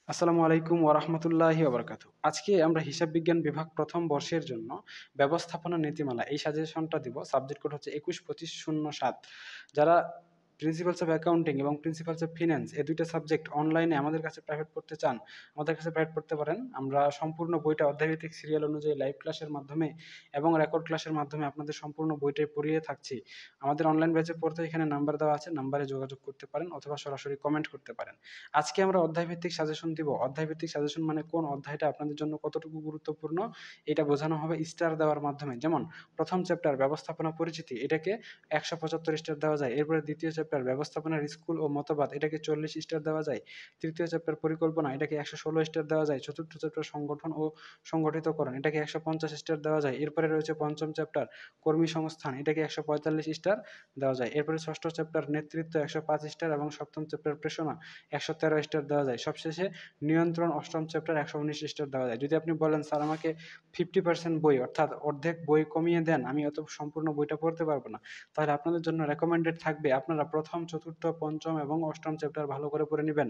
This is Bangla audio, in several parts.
আসসালামু আলাইকুম ওয়া রাহমাতুল্লাহি ওয়া বারাকাতুহু। আজকে আমরা হিসাব বিজ্ঞান বিভাগ প্রথম বর্ষের জন্য ব্যবস্থাপনা নীতিমালা এই সাজেশনটা দিব। সাবজেক্ট কোড হচ্ছে ২১-২৫-০৭। যারা প্রিন্সিপালস অফ অ্যাকাউন্টিং এবং প্রিন্সিপালস অফ ফিন্যান্স এই ২ টা সাবজেক্ট অনলাইনে আমাদের কাছে প্রাইভেট পড়তে চান, আমাদের কাছে প্রাইভেট পড়তে পারেন। আমরা সম্পূর্ণ বইটা অধ্যায়ভিত্তিক সিরিয়াল অনুযায়ী লাইভ ক্লাসের মাধ্যমে এবং রেকর্ড ক্লাসের মাধ্যমে আপনাদের সম্পূর্ণ বইটাই পড়িয়ে থাকছি। আমাদের অনলাইন ব্যাচে পড়তে এখানে নাম্বার দেওয়া আছে, নাম্বারে যোগাযোগ করতে পারেন অথবা সরাসরি কমেন্ট করতে পারেন। আজকে আমরা অধ্যায়ভিত্তিক সাজেশন দিব। অধ্যায়ভিত্তিক সাজেশন মানে কোন অধ্যায়টা আপনাদের জন্য কতটুকু গুরুত্বপূর্ণ এটা বোঝানো হবে স্টার দেওয়ার মাধ্যমে। যেমন প্রথম চ্যাপ্টার ব্যবস্থাপনা পরিচিতি, এটাকে ১৭৫ স্টার দেওয়া যায়। এরপরে দ্বিতীয় চ্যাপ্টার ব্যবস্থাপনার স্কুল ও মতবাদ, এটাকে ৪০ স্টার দেওয়া যায়। তৃতীয় চ্যাপ্টার পরিকল্পনা, এটাকে ১১৬ স্টার দেওয়া যায়। চতুর্থ চ্যাপ্টার সংগঠন ও সংগঠিতকরণ, এটাকে ১৫০ স্টার দেওয়া যায়। এরপরে রয়েছে পঞ্চম চ্যাপ্টার কর্মী সংস্থান, এটাকে ১৪৫ স্টার দেওয়া যায়। এরপরে ষষ্ঠ চ্যাপ্টার নেতৃত্ব ১০৫ স্টার এবং সপ্তম চ্যাপ্টার প্রেষণা ১১৩ স্টার দেওয়া যায়। সবশেষে নিয়ন্ত্রণ অষ্টম চ্যাপ্টার ১১৯ স্টার দেওয়া যায়। যদি আপনি বলেন স্যার আমাকে 50% বই অর্থাৎ অর্ধেক বই কমিয়ে দেন, আমি অত সম্পূর্ণ বইটা পড়তে পারবো না, তাহলে আপনাদের জন্য রেকমেন্ডেড থাকবে আপনারা প্রথম, চতুর্থ, পঞ্চম এবং অষ্টম চ্যাপ্টার ভালো করে পড়ে নিবেন।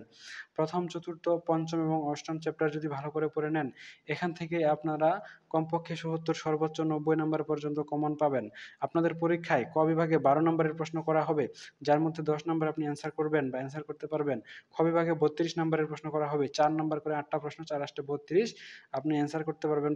প্রথম, চতুর্থ, পঞ্চম এবং অষ্টম চ্যাপ্টার যদি ভালো করে পড়ে নেন, এখান থেকে আপনারা কমপক্ষে ৭০ সর্বোচ্চ ৯০ নাম্বার পর্যন্ত কমন পাবেন। আপনাদের পরীক্ষায় ক বিভাগে ১২ নম্বরের প্রশ্ন করা হবে, যার মধ্যে ১০ নাম্বার আপনি অ্যান্সার করবেন বা অ্যান্সার করতে পারবেন। খ বিভাগে ৩২ নাম্বারের প্রশ্ন করা হবে, ৪ নাম্বার করে ৮টা প্রশ্ন, ৪ ৮ ৩২, আপনি অ্যান্সার করতে পারবেন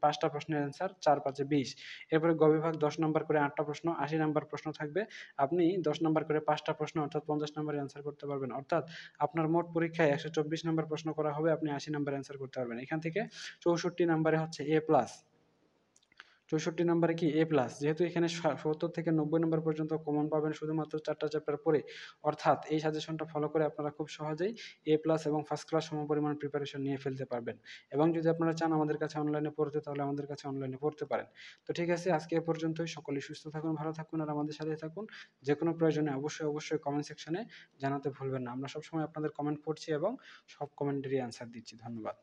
৫টা প্রশ্নের অ্যান্সার, ৪ ৫ ২০। এরপরে গ বিভাগ ১০ নাম্বার করে ৮টা প্রশ্ন, ৮০ নাম্বার প্রশ্ন থাকবে, আপনি ১০ নাম্বার করে ৫টা প্রশ্ন অর্থাৎ ৫০ নাম্বারের অ্যান্সার করতে পারবেন। অর্থাৎ আপনার মোট পরীক্ষায় ১২৪ নাম্বার প্রশ্ন করা হবে, আপনি ৮০ নাম্বার অ্যান্সার করতে পারবেন। এখান থেকে ৬৪ নাম্বারে হচ্ছে এ প্লাস, ৬৪ নাম্বারে কি এ প্লাস, যেহেতু এখানে ৭০ থেকে ৯০ নাম্বার পর্যন্ত কমন পাবেন শুধুমাত্র ৪টা চ্যাপ্টার পড়ে, অর্থাৎ এই সাজেশনটা ফলো করে আপনারা খুব সহজেই এ প্লাস এবং ফার্স্ট ক্লাস সমপরিমাণ প্রিপারেশন নিয়ে ফেলতে পারবেন। এবং যদি আপনারা চান আমাদের কাছে অনলাইনে পড়তে, তাহলে আমাদের কাছে অনলাইনে পড়তে পারেন। তো ঠিক আছে, আজকে এ পর্যন্তই। সকলেই সুস্থ থাকুন, ভালো থাকুন আর আমাদের সাথেই থাকুন। যেকোনো প্রয়োজনে অবশ্যই কমেন্ট সেকশনে জানাতে ভুলবেন না। আমরা সবসময় আপনাদের কমেন্ট পড়ছি এবং সব কমেন্টেরই অ্যান্সার দিচ্ছি। ধন্যবাদ।